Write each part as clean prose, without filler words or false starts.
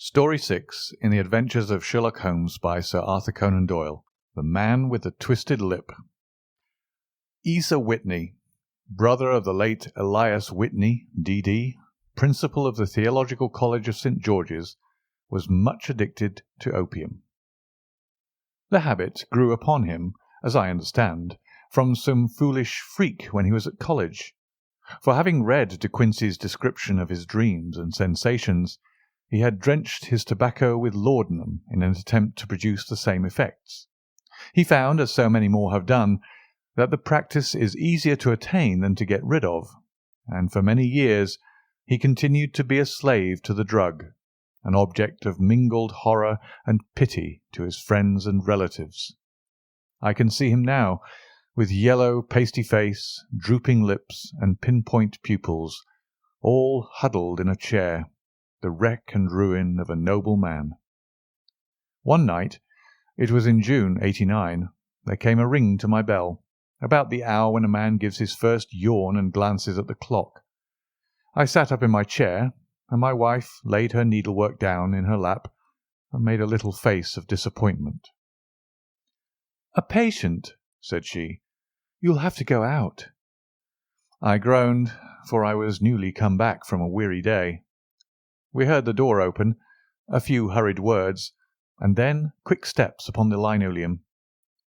Story 6 in the Adventures of Sherlock Holmes by Sir Arthur Conan Doyle. The Man with the Twisted Lip. Asa Whitney, brother of the late Elias Whitney, D.D., principal of the Theological College of St. George's, was much addicted to opium. The habit grew upon him, as I understand, from some foolish freak when he was at college, for having read De Quincey's description of his dreams and sensations, he had drenched his tobacco with laudanum in an attempt to produce the same effects. He found, as so many more have done, that the practice is easier to attain than to get rid of, and for many years he continued to be a slave to the drug, an object of mingled horror and pity to his friends and relatives. I can see him now, with yellow, pasty face, drooping lips, and pinpoint pupils, all huddled in a chair, the wreck and ruin of a noble man. One night, it was in June, '89, there came a ring to my bell, about the hour when a man gives his first yawn and glances at the clock. I sat up in my chair, and my wife laid her needlework down in her lap and made a little face of disappointment. "A patient," said she. "You'll have to go out." I groaned, for I was newly come back from a weary day. We heard the door open, a few hurried words, and then quick steps upon the linoleum.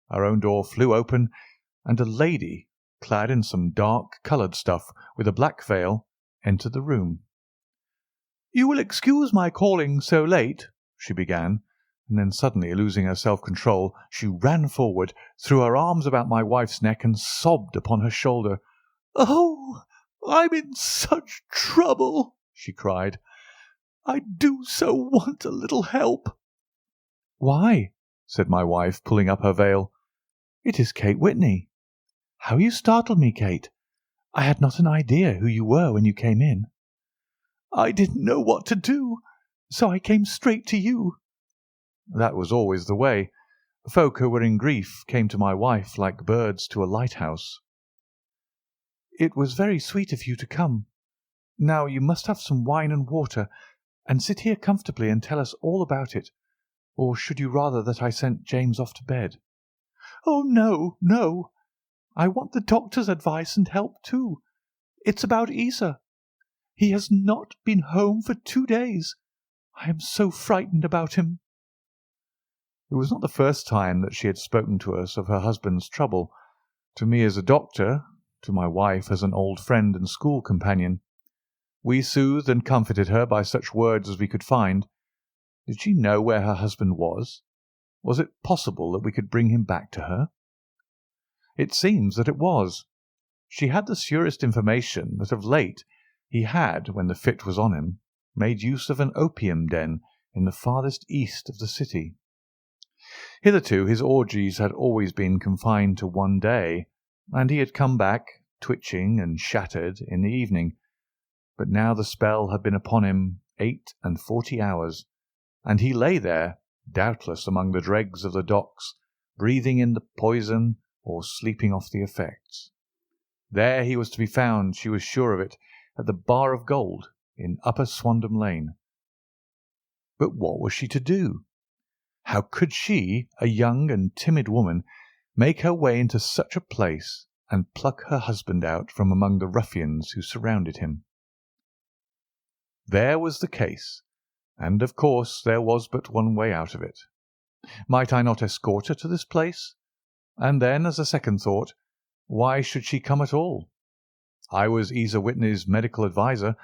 Our own door flew open, and a lady, clad in some dark-coloured stuff, with a black veil, entered the room. "You will excuse my calling so late," she began, and then suddenly losing her self-control, she ran forward, threw her arms about my wife's neck, and sobbed upon her shoulder. "Oh, I'm in such trouble!" she cried. "I do so want a little help." "Why," said my wife, pulling up her veil, "it is Kate Whitney. How you startled me, Kate! I had not an idea who you were when you came in." "I didn't know what to do, so I came straight to you." That was always the way. Folk who were in grief came to my wife like birds to a lighthouse. "It was very sweet of you to come. Now you must have some wine and water, and sit here comfortably and tell us all about it. Or should you rather that I sent James off to bed?" "Oh, no, no. I want the doctor's advice and help too. It's about Asa. He has not been home for 2 days. I am so frightened about him." It was not the first time that she had spoken to us of her husband's trouble, to me as a doctor, to my wife as an old friend and school companion. We soothed and comforted her by such words as we could find. Did she know where her husband was? Was it possible that we could bring him back to her? It seems that it was. She had the surest information that of late he had, when the fit was on him, made use of an opium den in the farthest east of the city. Hitherto his orgies had always been confined to one day, and he had come back, twitching and shattered, in the evening. But now the spell had been upon him 48 hours, and he lay there, doubtless among the dregs of the docks, breathing in the poison or sleeping off the effects. There he was to be found, she was sure of it, at the Bar of Gold in Upper Swandam Lane. But what was she to do? How could she, a young and timid woman, make her way into such a place and pluck her husband out from among the ruffians who surrounded him? There was the case, and of course there was but one way out of it. Might I not escort her to this place? And then, as a second thought, why should she come at all? I was Asa Whitney's medical adviser,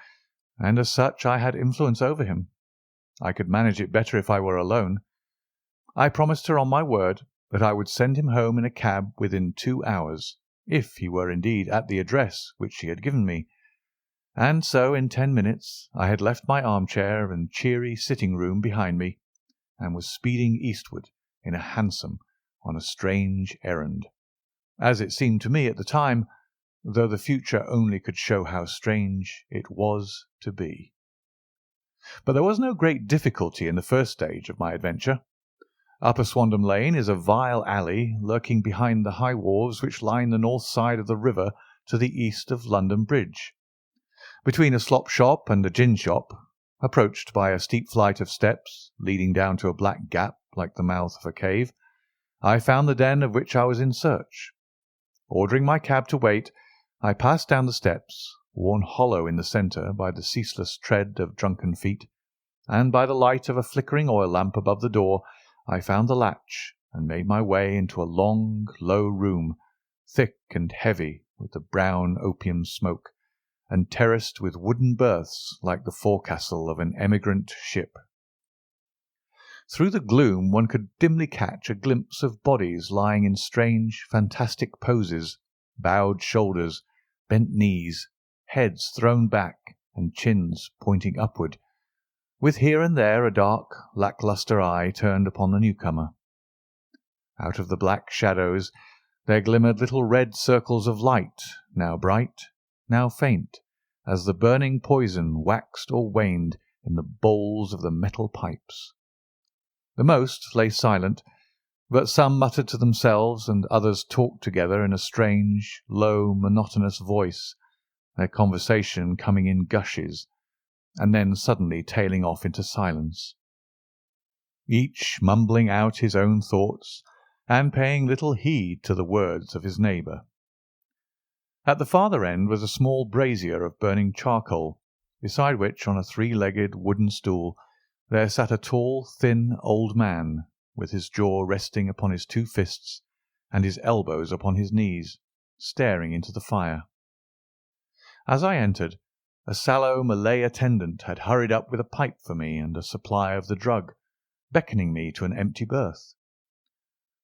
and as such I had influence over him. I could manage it better if I were alone. I promised her on my word that I would send him home in a cab within 2 hours, if he were indeed at the address which she had given me. And so in 10 minutes I had left my armchair and cheery sitting-room behind me, and was speeding eastward in a hansom on a strange errand, as it seemed to me at the time, though the future only could show how strange it was to be. But there was no great difficulty in the first stage of my adventure. Upper Swandam Lane is a vile alley lurking behind the high wharves which line the north side of the river to the east of London Bridge. Between a slop shop and a gin shop, Approached by a steep flight of steps leading down to a black gap like the mouth of a cave, I found the den of which I was in search. Ordering my cab to wait, I passed down the steps, worn hollow in the centre by the ceaseless tread of drunken feet, and by the light of a flickering oil lamp above the door I found the latch and made my way into a long, low room, thick and heavy with the brown opium smoke, and terraced with wooden berths like the forecastle of an emigrant ship. Through the gloom one could dimly catch a glimpse of bodies lying in strange, fantastic poses, bowed shoulders, bent knees, heads thrown back and chins pointing upward, with here and there a dark, lack-lustre eye turned upon the newcomer. Out of the black shadows there glimmered little red circles of light, now bright, now faint, as the burning poison waxed or waned in the bowls of the metal pipes. The most lay silent, but some muttered to themselves and others talked together in a strange, low, monotonous voice, their conversation coming in gushes, and then suddenly tailing off into silence, each mumbling out his own thoughts and paying little heed to the words of his neighbour. At the farther end was a small brazier of burning charcoal, beside which, on a three-legged wooden stool, there sat a tall, thin old man, with his jaw resting upon his two fists and his elbows upon his knees, staring into the fire. As I entered, a sallow Malay attendant had hurried up with a pipe for me and a supply of the drug, beckoning me to an empty berth.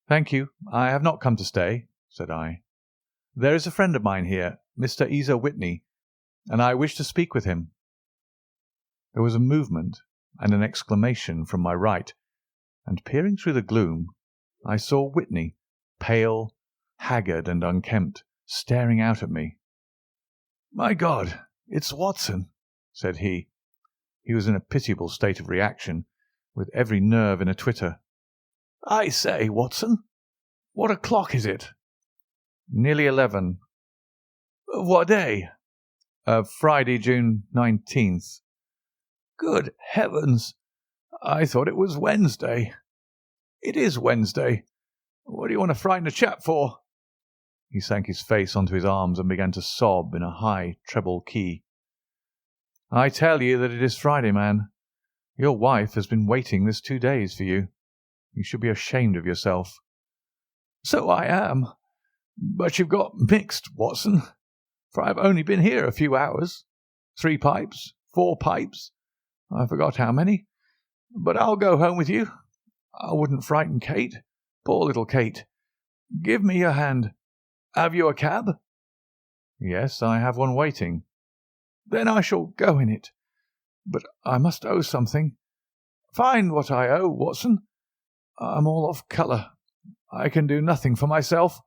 "Thank you, I have not come to stay," said I. "There is a friend of mine here, Mr. Isa Whitney, and I wish to speak with him." There was a movement and an exclamation from my right, and peering through the gloom, I saw Whitney, pale, haggard, and unkempt, staring out at me. "My God, it's Watson," said he. He was in a pitiable state of reaction, with every nerve in a twitter. "I say, Watson, what o'clock is it?" "Nearly 11. "What day?" Friday, June 19th. "Good heavens! I thought it was Wednesday." "It is Wednesday. What do you want to frighten a chap for?" He sank his face onto his arms and began to sob in a high treble key. "I tell you that it is Friday, man. Your wife has been waiting this 2 days for you. You should be ashamed of yourself." "So I am. But you've got mixed, Watson, for I've only been here a few hours. 3 pipes, 4 pipes, I forgot how many. But I'll go home with you. I wouldn't frighten Kate. Poor little Kate. Give me your hand. Have you a cab?" "Yes, I have one waiting." "Then I shall go in it. But I must owe something. Find what I owe, Watson. I'm all off colour. I can do nothing for myself."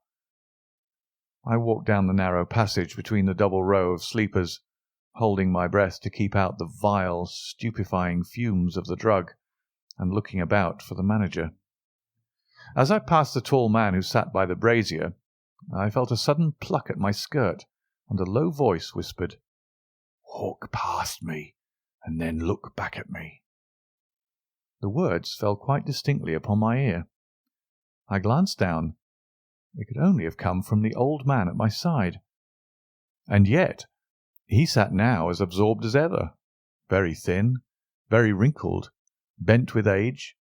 I walked down the narrow passage between the double row of sleepers, holding my breath to keep out the vile, stupefying fumes of the drug, and looking about for the manager. As I passed the tall man who sat by the brazier, I felt a sudden pluck at my skirt, and a low voice whispered, "Walk past me, and then look back at me." The words fell quite distinctly upon my ear. I glanced down. They could only have come from the old man at my side. And yet he sat now as absorbed as ever, very thin, very wrinkled, bent with age,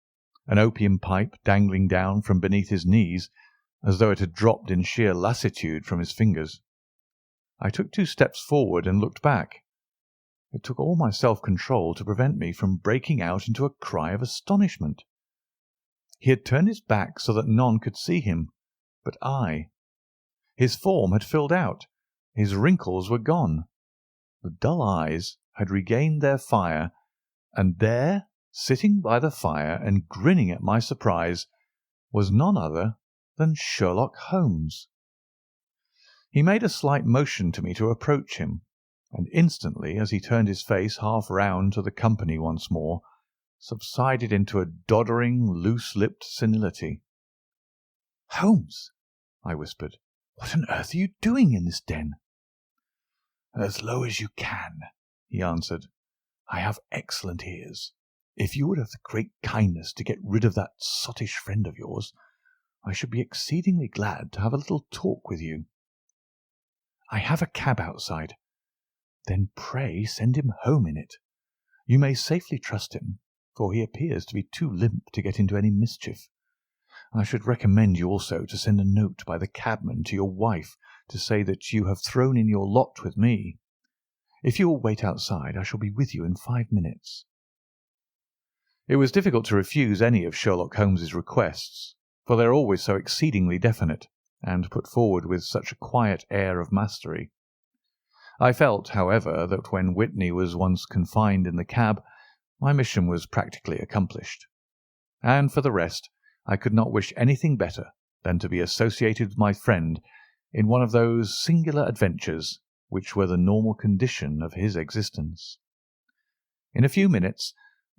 an opium pipe dangling down from beneath his knees, as though it had dropped in sheer lassitude from his fingers. I took 2 steps forward and looked back. It took all my self-control to prevent me from breaking out into a cry of astonishment. He had turned his back so that none could see him but I. His form had filled out. His wrinkles were gone. The dull eyes had regained their fire, and there, sitting by the fire and grinning at my surprise, was none other than Sherlock Holmes. He made a slight motion to me to approach him, and instantly, as he turned his face half round to the company once more, subsided into a doddering, loose-lipped senility. "Holmes," I whispered, "what on earth are you doing in this den?" "As low as you can," he answered. I have excellent ears. If you would have the great kindness to get rid of that sottish friend of yours, I should be exceedingly glad to have a little talk with you. I have a cab outside. Then pray send him home in it. You may safely trust him, for he appears to be too limp to get into any mischief. I should recommend you also to send a note by the cabman to your wife to say that you have thrown in your lot with me. If you will wait outside, I shall be with you in 5 minutes. It was difficult to refuse any of Sherlock Holmes's requests, for they are always so exceedingly definite, and put forward with such a quiet air of mastery. I felt, however, that when Whitney was once confined in the cab, my mission was practically accomplished. And for the rest, I could not wish anything better than to be associated with my friend in one of those singular adventures which were the normal condition of his existence. In a few minutes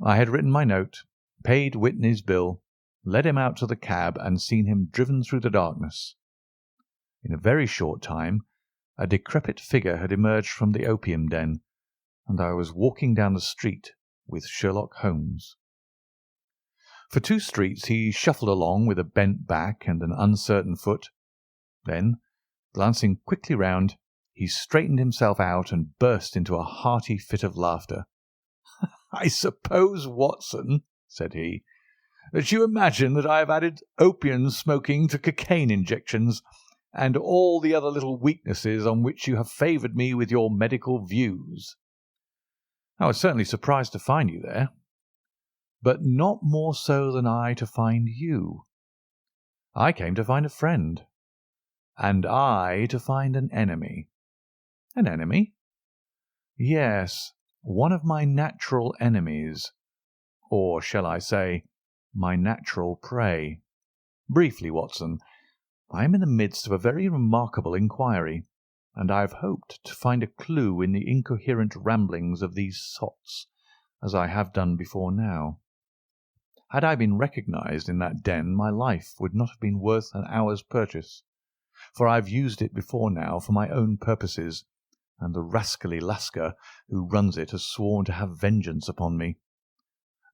I had written my note, paid Whitney's bill, led him out to the cab, and seen him driven through the darkness. In a very short time a decrepit figure had emerged from the opium den, and I was walking down the street with Sherlock Holmes. For 2 streets he shuffled along with a bent back and an uncertain foot. Then, glancing quickly round, he straightened himself out and burst into a hearty fit of laughter. "I suppose, Watson," said he, "that you imagine that I have added opium smoking to cocaine injections, and all the other little weaknesses on which you have favoured me with your medical views. I was certainly surprised to find you there, but not more so than I to find you. I came to find a friend, and I to find an enemy." "An enemy?" "Yes, one of my natural enemies, or shall I say, my natural prey. Briefly, Watson, I am in the midst of a very remarkable inquiry, and I have hoped to find a clue in the incoherent ramblings of these sots, as I have done before now. Had I been recognized in that den, my life would not have been worth an hour's purchase, for I have used it before now for my own purposes, and the rascally Lascar who runs it has sworn to have vengeance upon me.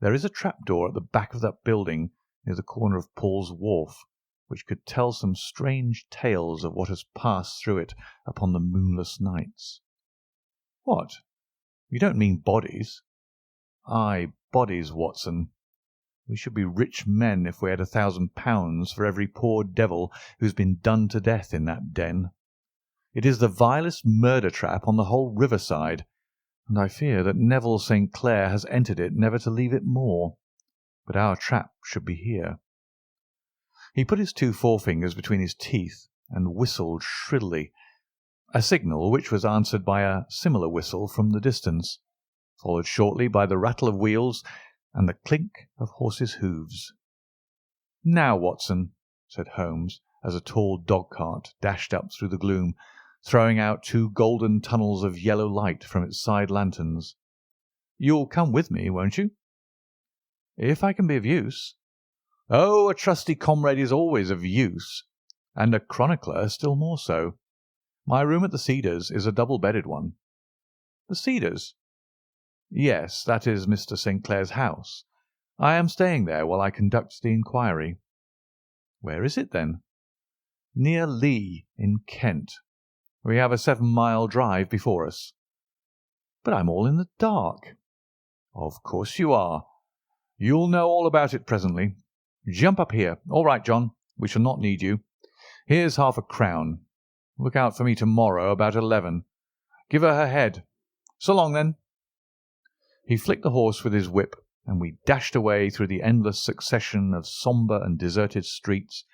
There is a trap-door at the back of that building near the corner of Paul's Wharf, which could tell some strange tales of what has passed through it upon the moonless nights." "What? You don't mean bodies?" "Aye, bodies, Watson. We should be rich men if we had £1,000 for every poor devil who's been done to death in that den. It is the vilest murder trap on the whole riverside, and I fear that Neville St. Clair has entered it never to leave it more. But our trap should be here." He put his 2 forefingers between his teeth and whistled shrilly, a signal which was answered by a similar whistle from the distance, followed shortly by the rattle of wheels and the clink of horses' hoofs. "Now, Watson," said Holmes, as a tall dog-cart dashed up through the gloom, throwing out 2 golden tunnels of yellow light from its side lanterns. "You'll come with me, won't you?" "If I can be of use." "Oh, a trusty comrade is always of use, and a chronicler still more so. My room at the Cedars is a double-bedded one." "The Cedars?" "Yes, that is Mr. St. Clair's house. I am staying there while I conduct the inquiry." "Where is it, then?" "Near Lee, in Kent. We have a 7-mile drive before us." "But I'm all in the dark." "Of course you are. You'll know all about it presently. Jump up here. All right, John, we shall not need you. Here's £half-a-crown. Look out for me tomorrow about 11. Give her her head. So long, then." He flicked the horse with his whip, and we dashed away through the endless succession of sombre and deserted streets,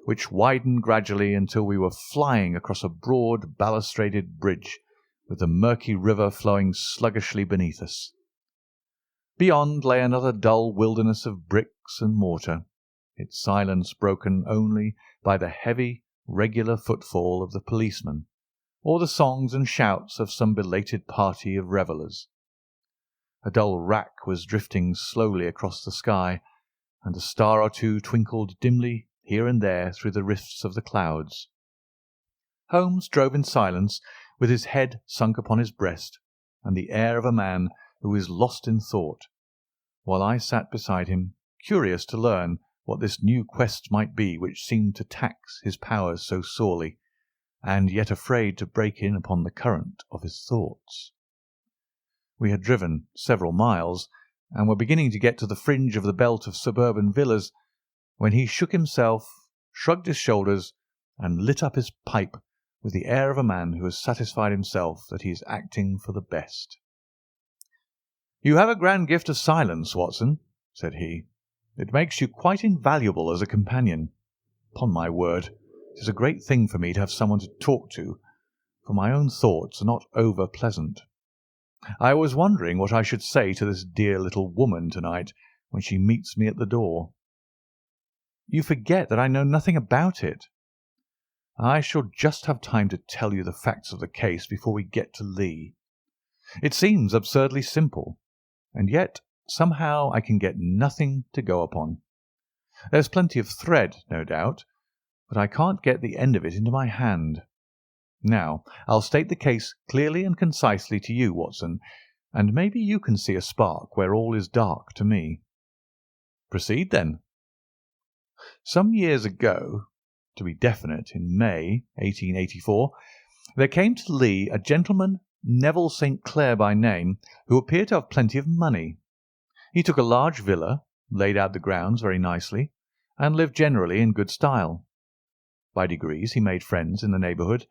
which widened gradually until we were flying across a broad balustraded bridge, with the murky river flowing sluggishly beneath us. Beyond lay another dull wilderness of bricks and mortar, its silence broken only by the heavy, regular footfall of the policeman, or the songs and shouts of some belated party of revellers. A dull wrack was drifting slowly across the sky, and a star or 2 twinkled dimly here and there through the rifts of the clouds. Holmes drove in silence, with his head sunk upon his breast, and the air of a man who is lost in thought, while I sat beside him, curious to learn what this new quest might be which seemed to tax his powers so sorely, and yet afraid to break in upon the current of his thoughts. We had driven several miles, and were beginning to get to the fringe of the belt of suburban villas, when he shook himself, shrugged his shoulders, and lit up his pipe with the air of a man who has satisfied himself that he is acting for the best. "You have a grand gift of silence, Watson," said he. "It makes you quite invaluable as a companion. Upon my word, it is a great thing for me to have someone to talk to, for my own thoughts are not over pleasant. I was wondering what I should say to this dear little woman tonight when she meets me at the door." "You forget that I know nothing about it." "I shall just have time to tell you the facts of the case before we get to Lee. It seems absurdly simple, and yet somehow I can get nothing to go upon. There's plenty of thread, no doubt, but I can't get the end of it into my hand. Now, I'll state the case clearly and concisely to you, Watson, and maybe you can see a spark where all is dark to me." "Proceed, then." Some years ago, to be definite, in May 1884, there came to Lee a gentleman, Neville St. Clair by name, who appeared to have plenty of money. He took a large villa, laid out the grounds very nicely, and lived generally in good style. By degrees he made friends in the neighbourhood,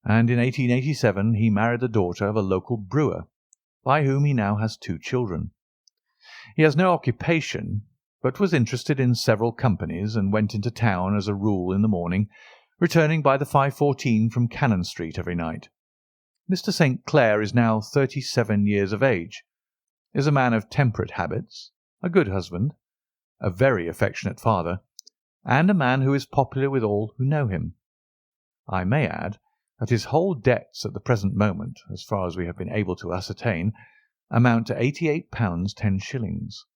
and in 1887 he married the daughter of a local brewer, by whom he now has 2 children. He has no occupation, but was interested in several companies, and went into town as a rule in the morning, returning by the 5:14 from Cannon Street every night. Mr. St. Clair is now 37 years of age, is a man of temperate habits, a good husband, a very affectionate father, and a man who is popular with all who know him. I may add that his whole debts at the present moment, as far as we have been able to ascertain, amount to £88 10s,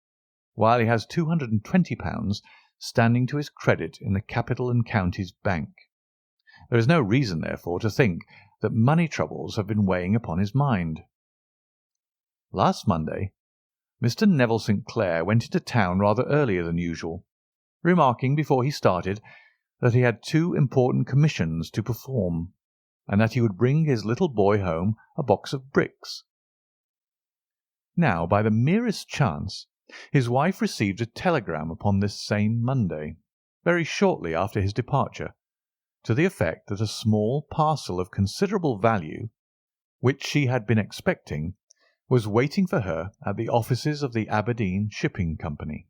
while he has £220 standing to his credit in the Capital and Counties Bank. There is no reason, therefore, to think that money troubles have been weighing upon his mind. Last Monday, Mr. Neville St. Clair went into town rather earlier than usual, remarking before he started that he had 2 important commissions to perform, and that he would bring his little boy home a box of bricks. Now, by the merest chance, his wife received a telegram upon this same Monday, very shortly after his departure, to the effect that a small parcel of considerable value, which she had been expecting, was waiting for her at the offices of the Aberdeen Shipping Company.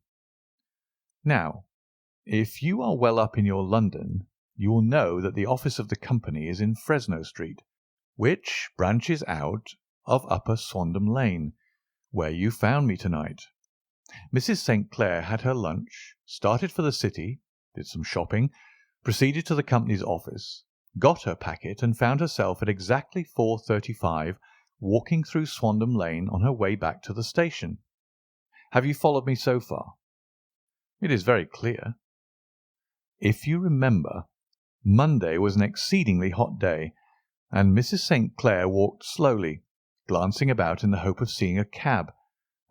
Now, if you are well up in your London, you will know that the office of the company is in Fresno Street, which branches out of Upper Swandam Lane, where you found me tonight. Mrs. St. Clair had her lunch, started for the city, did some shopping, proceeded to the company's office, got her packet, and found herself at exactly 4:35 walking through Swandam Lane on her way back to the station. Have you followed me so far? It is very clear. If you remember, Monday was an exceedingly hot day, and Mrs. St. Clair walked slowly, glancing about in the hope of seeing a cab,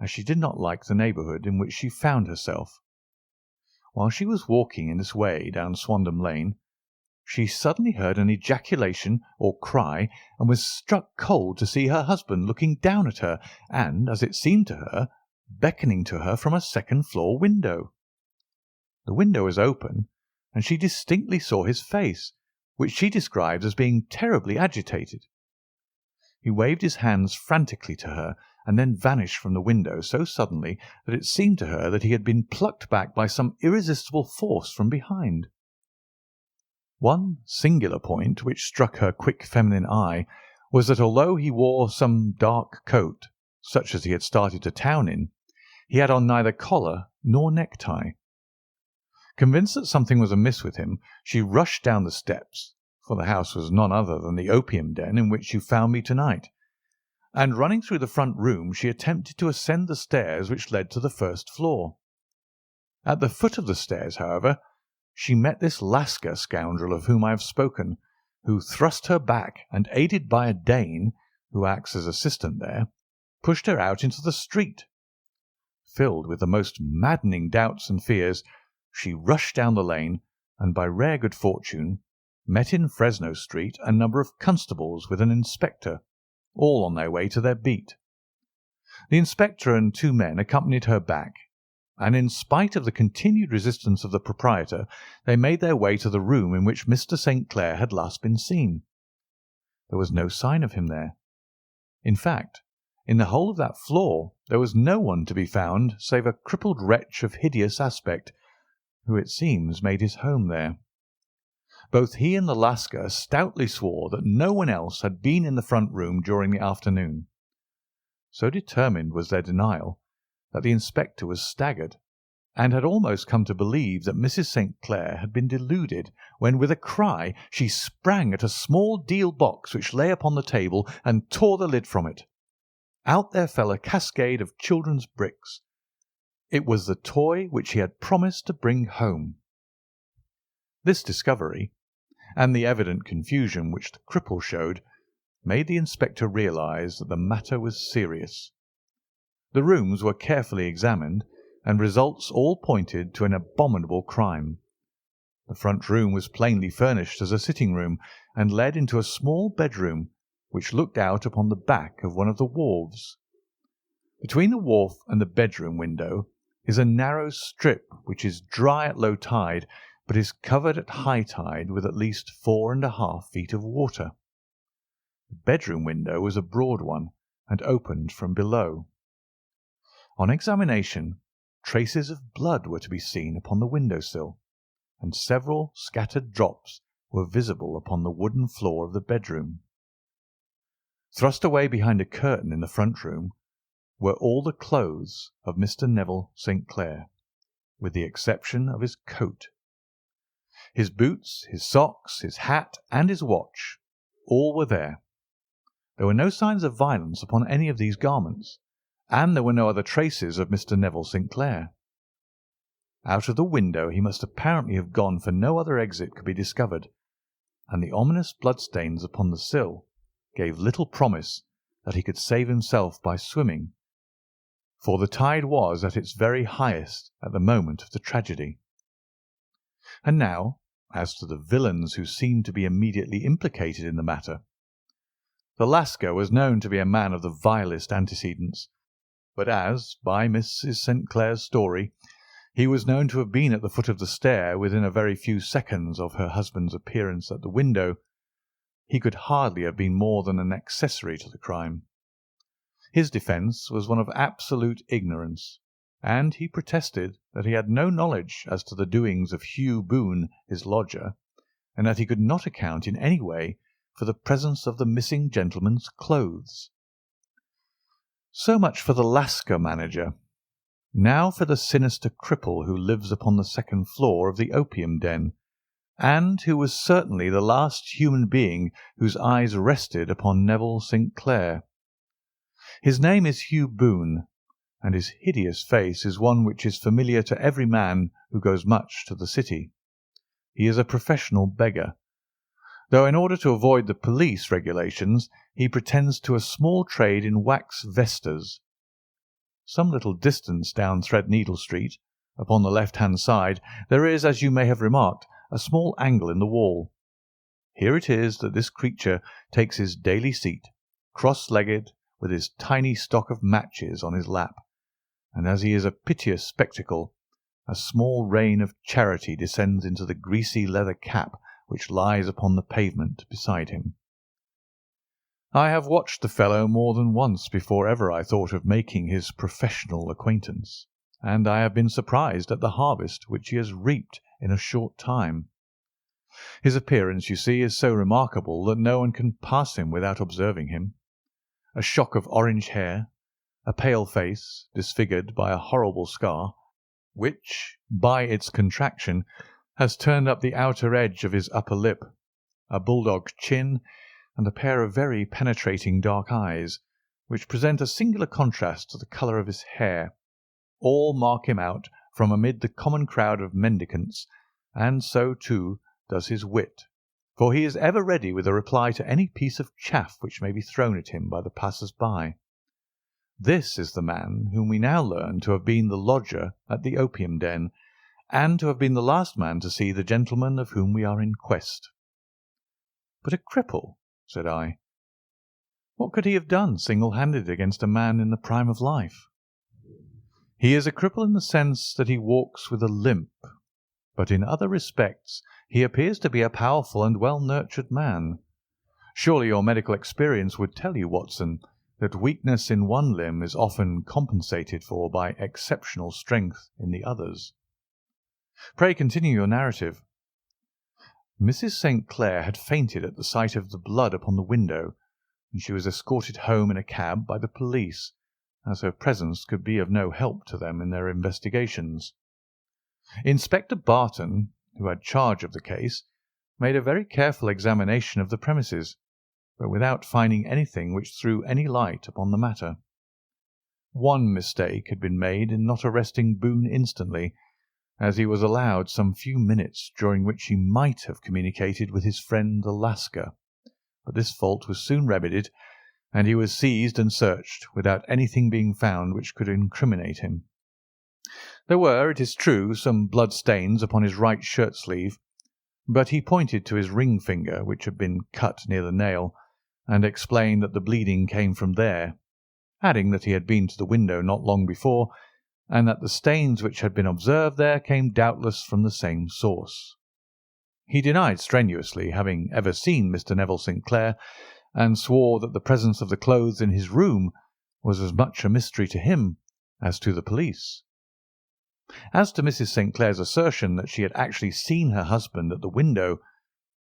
as she did not like the neighbourhood in which she found herself. While she was walking in this way down Swandam Lane, she suddenly heard an ejaculation or cry, and was struck cold to see her husband looking down at her and, as it seemed to her, beckoning to her from a second-floor window. The window was open, and she distinctly saw his face, which she described as being terribly agitated. He waved his hands frantically to her, and then vanished from the window so suddenly that it seemed to her that he had been plucked back by some irresistible force from behind. One singular point which struck her quick feminine eye was that although he wore some dark coat, such as he had started to town in, he had on neither collar nor necktie. Convinced that something was amiss with him, she rushed down the steps, for the house was none other than the opium den in which you found me tonight, and running through the front room she attempted to ascend the stairs which led to the first floor. At the foot of the stairs, however, she met this Lascar scoundrel of whom I have spoken, who thrust her back, and, aided by a Dane, who acts as assistant there, pushed her out into the street. Filled with the most maddening doubts and fears, she rushed down the lane, and by rare good fortune met in Fresno Street a number of constables with an inspector, all on their way to their beat. The inspector and two men accompanied her back, and in spite of the continued resistance of the proprietor, they made their way to the room in which Mr. St. Clair had last been seen. There was no sign of him there. In fact, in the whole of that floor there was no one to be found save a crippled wretch of hideous aspect, who it seems made his home there. Both he and the Lascar stoutly swore that no one else had been in the front room during the afternoon. So determined was their denial that the inspector was staggered, and had almost come to believe that Mrs. St. Clair had been deluded, when with a cry she sprang at a small deal box which lay upon the table and tore the lid from it. Out there fell a cascade of children's bricks. It was the toy which he had promised to bring home. This discovery, and the evident confusion which the cripple showed, made the inspector realize that the matter was serious. The rooms were carefully examined, and results all pointed to an abominable crime. The front room was plainly furnished as a sitting-room, and led into a small bedroom, which looked out upon the back of one of the wharves. Between the wharf and the bedroom window is a narrow strip which is dry at low tide, but is covered at high tide with at least 4½ feet of water. The bedroom window was a broad one, and opened from below. On examination, traces of blood were to be seen upon the window-sill, and several scattered drops were visible upon the wooden floor of the bedroom. Thrust away behind a curtain in the front room were all the clothes of Mr. Neville St. Clair, with the exception of his coat. His boots, his socks, his hat, and his watch, all were there. There were no signs of violence upon any of these garments, and there were no other traces of Mr. Neville St. Clair. Out of the window he must apparently have gone, for no other exit could be discovered, and the ominous bloodstains upon the sill gave little promise that he could save himself by swimming, for the tide was at its very highest at the moment of the tragedy. And now, as to the villains who seemed to be immediately implicated in the matter. The Lascar was known to be a man of the vilest antecedents, but as, by Mrs. St. Clair's story, he was known to have been at the foot of the stair within a very few seconds of her husband's appearance at the window, he could hardly have been more than an accessory to the crime. His defence was one of absolute ignorance, and he protested that he had no knowledge as to the doings of Hugh Boone, his lodger, and that he could not account in any way for the presence of the missing gentleman's clothes. So much for the Lascar manager. Now for the sinister cripple who lives upon the second floor of the opium den, and who was certainly the last human being whose eyes rested upon Neville St. Clair. His name is Hugh Boone, and his hideous face is one which is familiar to every man who goes much to the city. He is a professional beggar, though in order to avoid the police regulations he pretends to a small trade in wax vestas. Some little distance down Threadneedle Street, upon the left-hand side, there is, as you may have remarked, a small angle in the wall. Here it is that this creature takes his daily seat, cross-legged, with his tiny stock of matches on his lap, and as he is a piteous spectacle, a small rain of charity descends into the greasy leather cap which lies upon the pavement beside him. I have watched the fellow more than once before ever I thought of making his professional acquaintance, and I have been surprised at the harvest which he has reaped in a short time. His appearance, you see, is so remarkable that no one can pass him without observing him. A shock of orange hair, a pale face disfigured by a horrible scar, which, by its contraction, has turned up the outer edge of his upper lip, a bulldog chin, and a pair of very penetrating dark eyes, which present a singular contrast to the colour of his hair, all mark him out from amid the common crowd of mendicants, and so, too, does his wit, for he is ever ready with a reply to any piece of chaff which may be thrown at him by the passers-by. This is the man whom we now learn to have been the lodger at the opium den, and to have been the last man to see the gentleman of whom we are in quest." "But a cripple," said I. "What could he have done single-handed against a man in the prime of life?" "He is a cripple in the sense that he walks with a limp, but in other respects he appears to be a powerful and well-nurtured man. Surely your medical experience would tell you, Watson, that weakness in one limb is often compensated for by exceptional strength in the others. Pray continue your narrative." "Mrs. St. Clair had fainted at the sight of the blood upon the window, and she was escorted home in a cab by the police, as her presence could be of no help to them in their investigations. Inspector Barton, who had charge of the case, made a very careful examination of the premises, but without finding anything which threw any light upon the matter. One mistake had been made in not arresting Boone instantly, as he was allowed some few minutes during which he might have communicated with his friend the Lascar, but this fault was soon remedied, and he was seized and searched without anything being found which could incriminate him. There were, it is true, some blood stains upon his right shirt-sleeve, but he pointed to his ring finger, which had been cut near the nail, and explained that the bleeding came from there, adding that he had been to the window not long before, and that the stains which had been observed there came doubtless from the same source. He denied strenuously having ever seen Mr. Neville St. Clair, and swore that the presence of the clothes in his room was as much a mystery to him as to the police. As to Mrs. St. Clair's assertion that she had actually seen her husband at the window,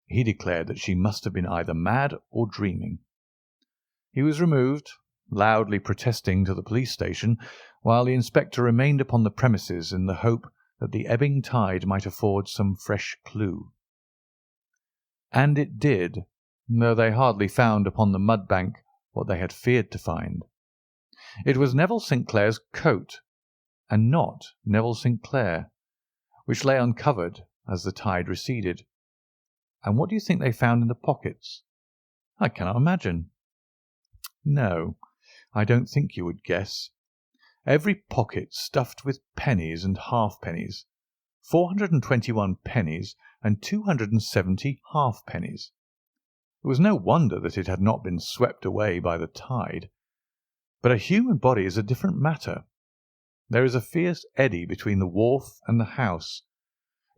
he declared that she must have been either mad or dreaming. He was removed, loudly protesting, to the police station, while the inspector remained upon the premises in the hope that the ebbing tide might afford some fresh clue. And it did, though they hardly found upon the mud bank what they had feared to find. It was Neville St. Clair's coat, and not Neville St. Clair, which lay uncovered as the tide receded. And what do you think they found in the pockets? I cannot imagine. No, I don't think you would guess. Every pocket stuffed with pennies and halfpennies, 421 pennies and 270 halfpennies. It was no wonder that it had not been swept away by the tide. But a human body is a different matter. There is a fierce eddy between the wharf and the house.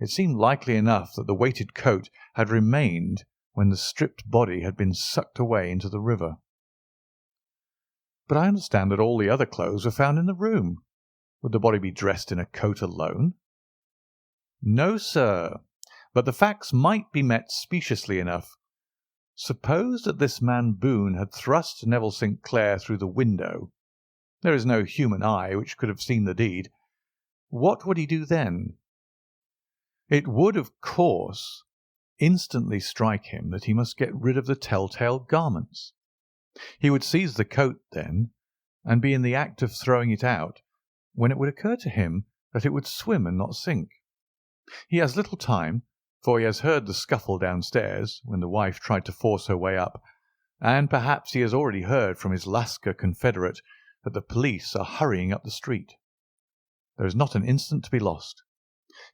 It seemed likely enough that the weighted coat had remained when the stripped body had been sucked away into the river. But I understand that all the other clothes were found in the room. Would the body be dressed in a coat alone? No, sir, but the facts might be met speciously enough. Suppose that this man Boone had thrust Neville St. Clair through the window. There is no human eye which could have seen the deed. What would he do then? It would, of course, instantly strike him that he must get rid of the telltale garments. He would seize the coat then, and be in the act of throwing it out, when it would occur to him that it would swim and not sink. He has little time, for he has heard the scuffle downstairs when the wife tried to force her way up, and perhaps he has already heard from his Lascar confederate that the police are hurrying up the street. There is not an instant to be lost.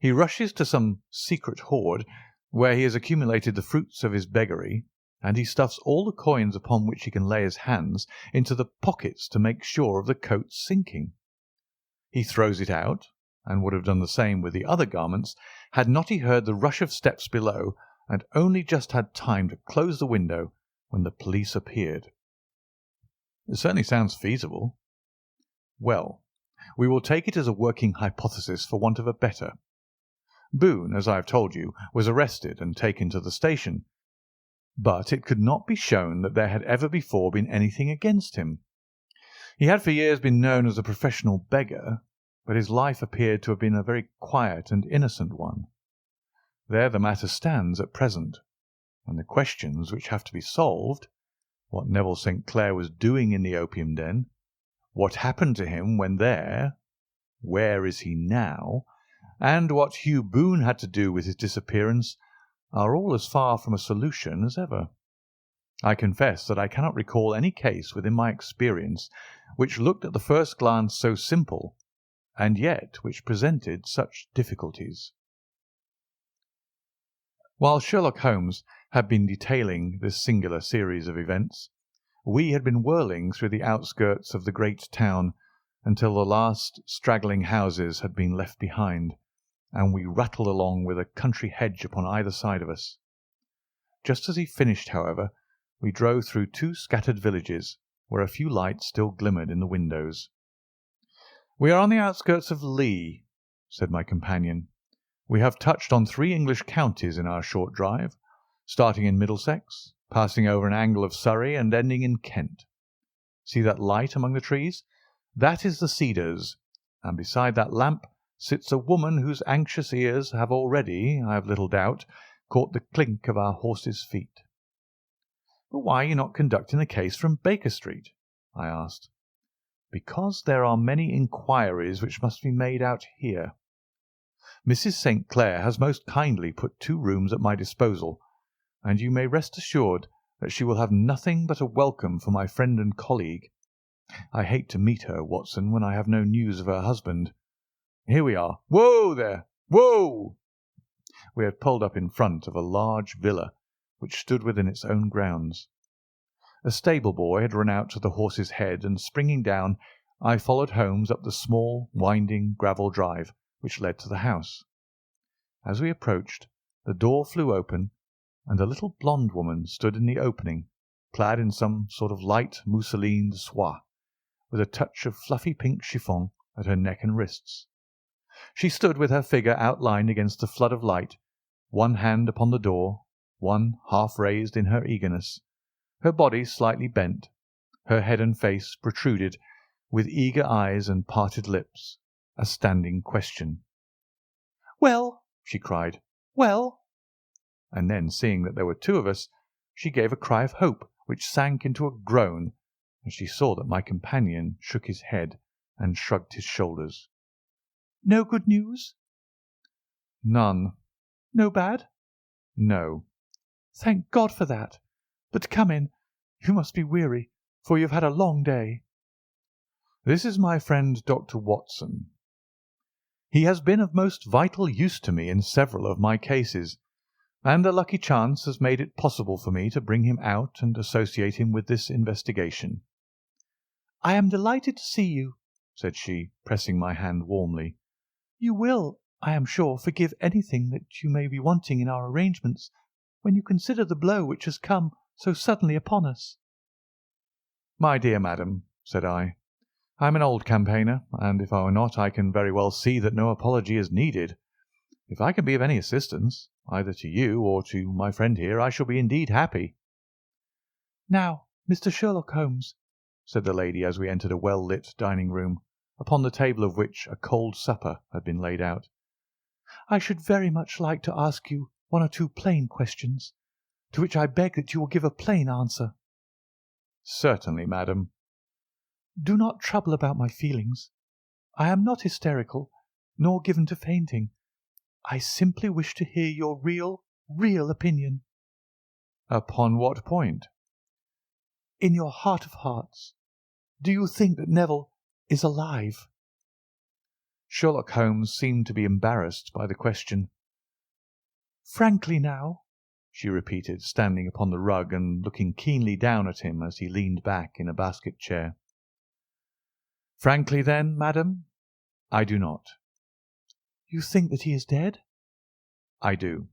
He rushes to some secret hoard, where he has accumulated the fruits of his beggary, and he stuffs all the coins upon which he can lay his hands into the pockets to make sure of the coat's sinking. He throws it out, and would have done the same with the other garments, had not he heard the rush of steps below, and only just had time to close the window when the police appeared. It certainly sounds feasible. Well, we will take it as a working hypothesis for want of a better. Boone, as I have told you, was arrested and taken to the station, but it could not be shown that there had ever before been anything against him. He had for years been known as a professional beggar, but his life appeared to have been a very quiet and innocent one. There the matter stands at present, and the questions which have to be solved, what Neville St. Clair was doing in the opium den, what happened to him when there, where is he now, and what Hugh Boone had to do with his disappearance, are all as far from a solution as ever. I confess that I cannot recall any case within my experience which looked at the first glance so simple, and yet which presented such difficulties. While Sherlock Holmes had been detailing this singular series of events, we had been whirling through the outskirts of the great town until the last straggling houses had been left behind, and we rattled along with a country hedge upon either side of us. Just as he finished, however, we drove through 2 scattered villages, where a few lights still glimmered in the windows. "We are on the outskirts of Lee," said my companion. "We have touched on 3 English counties in our short drive, starting in Middlesex, passing over an angle of Surrey, and ending in Kent. See that light among the trees? That is the Cedars, and beside that lamp sits a woman whose anxious ears have already, I have little doubt, caught the clink of our horses' feet." "But why are you not conducting the case from Baker Street?" I asked. "Because there are many inquiries which must be made out here. Mrs. St. Clair has most kindly put 2 rooms at my disposal, and you may rest assured that she will have nothing but a welcome for my friend and colleague. I hate to meet her, Watson, when I have no news of her husband. Here we are. Whoa there! Whoa!" We had pulled up in front of a large villa which stood within its own grounds. A stable boy had run out to the horse's head, and springing down, I followed Holmes up the small, winding gravel drive which led to the house. As we approached, the door flew open, and a little blonde woman stood in the opening, clad in some sort of light mousseline de soie, with a touch of fluffy pink chiffon at her neck and wrists. She stood with her figure outlined against the flood of light, one hand upon the door, one half raised in her eagerness, her body slightly bent, her head and face protruded, with eager eyes and parted lips, a standing question. "Well," she cried, "well!" And then, seeing that there were 2 of us, she gave a cry of hope which sank into a groan as she saw that my companion shook his head and shrugged his shoulders. "No good news?" "None." "No bad?" "No." "Thank God for that. But come in. You must be weary, for you have had a long day." "This is my friend Dr. Watson. He has been of most vital use to me in several of my cases, and a lucky chance has made it possible for me to bring him out and associate him with this investigation." "I am delighted to see you," said she, pressing my hand warmly. "You will, I am sure, forgive anything that you may be wanting in our arrangements, when you consider the blow which has come so suddenly upon us." "My dear madam," said I am an old campaigner, and if I were not, I can very well see that no apology is needed. If I can be of any assistance, either to you or to my friend here, I shall be indeed happy." "Now, Mr. Sherlock Holmes," said the lady as we entered a well-lit dining-room, upon the table of which a cold supper had been laid out, "I should very much like to ask you 1 or 2 plain questions, to which I beg that you will give a plain answer." "Certainly, madam." "Do not trouble about my feelings. I am not hysterical, nor given to fainting. I simply wish to hear your real opinion." "Upon what point?" "In your heart of hearts, do you think that Neville is alive?" Sherlock Holmes seemed to be embarrassed by the question. "Frankly now," she repeated, standing upon the rug and looking keenly down at him as he leaned back in a basket chair. "Frankly, then, madam, I do not." "You think that he is dead?" "I do."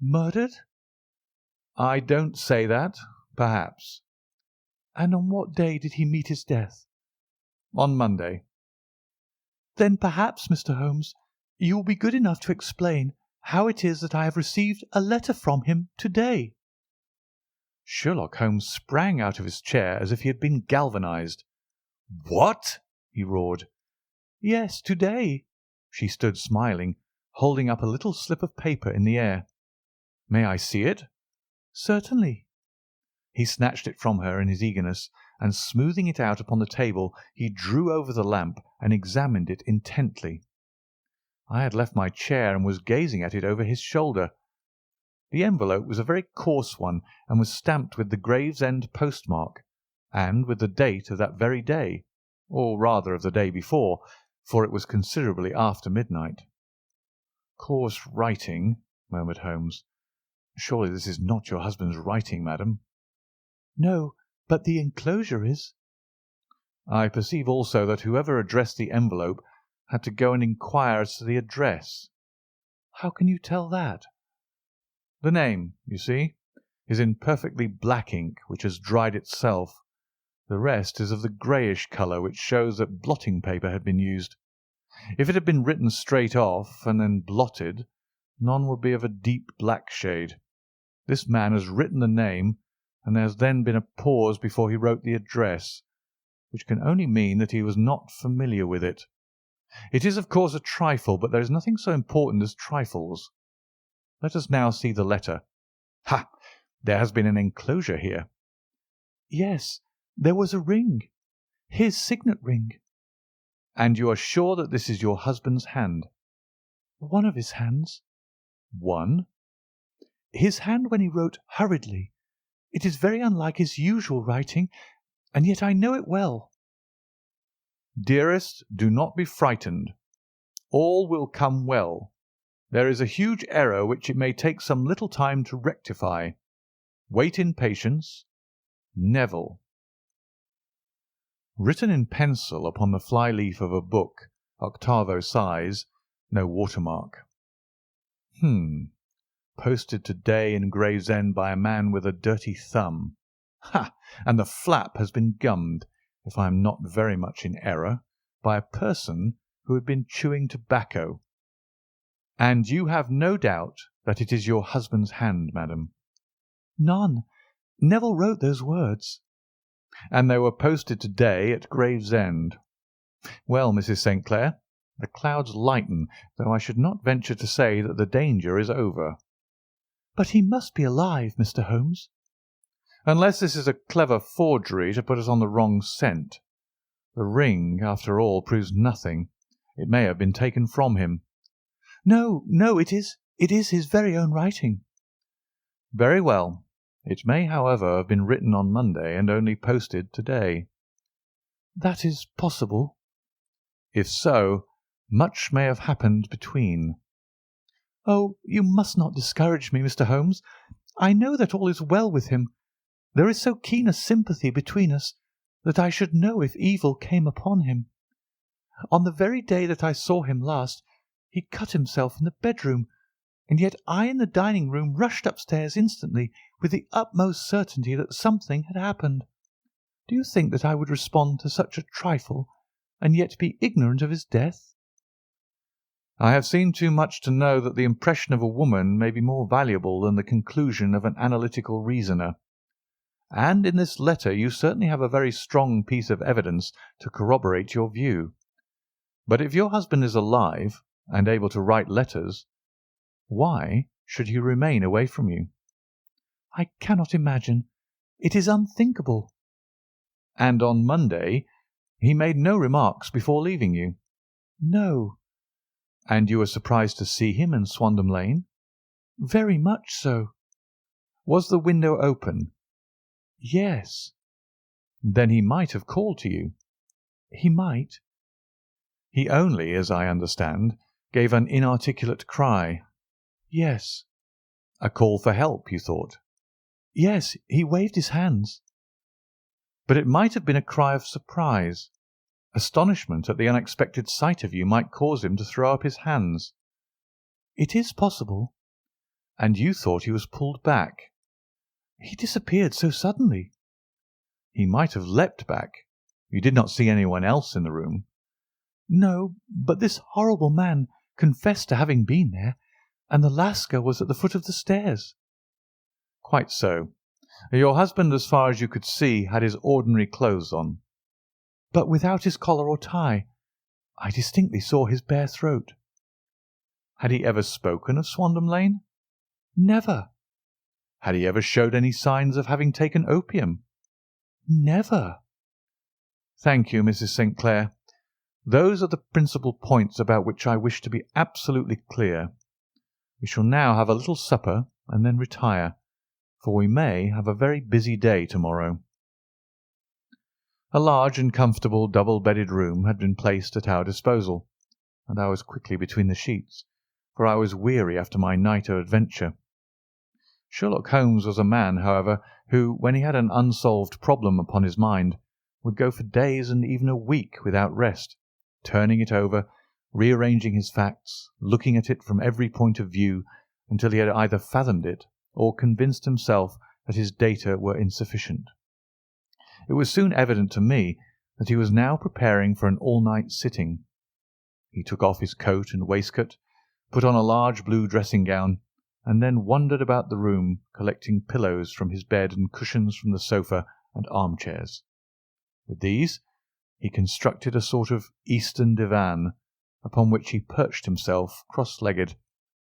"Murdered?" "I don't say that. Perhaps." "And on what day did he meet his death?" "On Monday." "Then perhaps, Mr. Holmes, you will be good enough to explain how it is that I have received a letter from him to-day." Sherlock Holmes sprang out of his chair as if he had been galvanized. "What?" he roared. "Yes, to-day." She stood smiling, holding up a little slip of paper in the air. "May I see it?" "Certainly." He snatched it from her in his eagerness, and smoothing it out upon the table, he drew over the lamp and examined it intently. I had left my chair and was gazing at it over his shoulder. The envelope was a very coarse one, and was stamped with the Gravesend postmark, and with the date of that very day, or rather of the day before, for it was considerably after midnight. "Coarse writing," murmured Holmes. "Surely this is not your husband's writing, madam?" "No, but the enclosure is." "I perceive also that whoever addressed the envelope had to go and inquire as to the address." "How can you tell that?" "The name, you see, is in perfectly black ink, which has dried itself. The rest is of the greyish colour, which shows that blotting paper had been used. If it had been written straight off and then blotted, none would be of a deep black shade. This man has written the name, and there has then been a pause before he wrote the address, which can only mean that he was not familiar with it. It is, of course, a trifle, but there is nothing so important as trifles. Let us now see the letter. Ha! There has been an enclosure here." "Yes, there was a ring. His signet ring." "And you are sure that this is your husband's hand?" "One of his hands." "One?" "His hand when he wrote hurriedly. It is very unlike his usual writing, and yet I know it well." "Dearest, do not be frightened. All will come well. There is a huge error which it may take some little time to rectify. Wait in patience. Neville." Written in pencil upon the fly-leaf of a book, octavo size, no watermark. Posted to-day in Gravesend by a man with a dirty thumb. Ha! And the flap has been gummed, if I am not very much in error, by a person who had been chewing tobacco. And you have no doubt that it is your husband's hand, madam?" "None. Neville wrote those words." "And they were posted to-day at Gravesend. Well, Mrs. St. Clair, the clouds lighten, though I should not venture to say that the danger is over." "But he must be alive, Mr. Holmes." "Unless this is a clever forgery to put us on the wrong scent. The ring, after all, proves nothing. It may have been taken from him." No, it is his very own writing." "Very well. It may, however, have been written on Monday and only posted to-day." "That is possible." "If so, much may have happened between." "Oh, you must not discourage me, Mr. Holmes. I know that all is well with him. There is so keen a sympathy between us that I should know if evil came upon him. On the very day that I saw him last, he cut himself in the bedroom, and yet I in the dining-room rushed upstairs instantly with the utmost certainty that something had happened. Do you think that I would respond to such a trifle and yet be ignorant of his death?" "I have seen too much to know that the impression of a woman may be more valuable than the conclusion of an analytical reasoner. And in this letter you certainly have a very strong piece of evidence to corroborate your view. But if your husband is alive and able to write letters, why should he remain away from you?" "I cannot imagine. It is unthinkable." "And on Monday he made no remarks before leaving you?" "No." "And you were surprised to see him in Swandam Lane?" "Very much so." "Was the window open?" "Yes." "Then he might have called to you?" "He might." "He only, as I understand, gave an inarticulate cry?" "Yes." "A call for help, you thought?" "Yes, he waved his hands." "But it might have been a cry of surprise. Astonishment at the unexpected sight of you might cause him to throw up his hands." "It is possible." "And you thought he was pulled back?" "He disappeared so suddenly." "He might have leapt back. You did not see anyone else in the room?" "No, but this horrible man confessed to having been there, and the Lascar was at the foot of the stairs." "Quite so. Your husband, as far as you could see, had his ordinary clothes on?" "But without his collar or tie. I distinctly saw his bare throat." "Had he ever spoken of Swandam Lane?" "Never." "Had he ever showed any signs of having taken opium?" "Never." "Thank you, Mrs. St. Clair. Those are the principal points about which I wish to be absolutely clear. We shall now have a little supper and then retire, for we may have a very busy day tomorrow. A large and comfortable double-bedded room had been placed at our disposal, and I was quickly between the sheets, for I was weary after my night of adventure. Sherlock Holmes was a man, however, who, when he had an unsolved problem upon his mind, would go for days and even a week without rest, turning it over, rearranging his facts, looking at it from every point of view until he had either fathomed it or convinced himself that his data were insufficient. It was soon evident to me that he was now preparing for an all-night sitting. He took off his coat and waistcoat, put on a large blue dressing-gown, and then wandered about the room, collecting pillows from his bed and cushions from the sofa and armchairs. With these he constructed a sort of Eastern divan, upon which he perched himself cross-legged,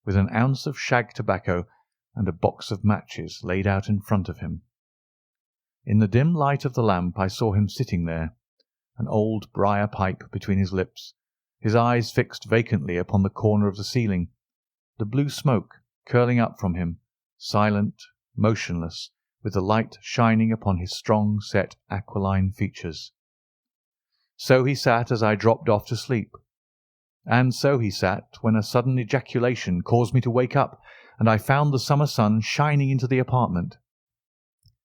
with an ounce of shag tobacco and a box of matches laid out in front of him. In the dim light of the lamp I saw him sitting there, an old briar pipe between his lips, his eyes fixed vacantly upon the corner of the ceiling, the blue smoke curling up from him, silent, motionless, with the light shining upon his strong-set aquiline features. So he sat as I dropped off to sleep, and so he sat when a sudden ejaculation caused me to wake up, and I found the summer sun shining into the apartment.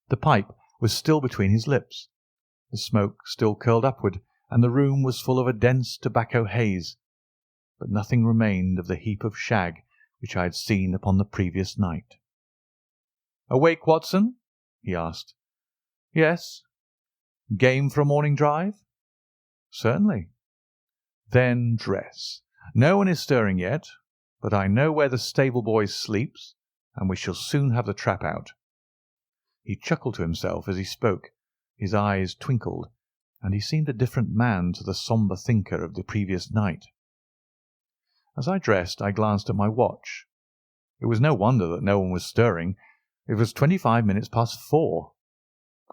The pipe was still between his lips, the smoke still curled upward, and the room was full of a dense tobacco haze, but nothing remained of the heap of shag which I had seen upon the previous night. "Awake, Watson?" he asked. "Yes." "Game for a morning drive?" "Certainly." "Then dress. No one is stirring yet, but I know where the stable boy sleeps, and we shall soon have the trap out." He chuckled to himself as he spoke, his eyes twinkled, and he seemed a different man to the sombre thinker of the previous night. As I dressed, I glanced at my watch. It was no wonder that no one was stirring. It was 25 minutes past 4.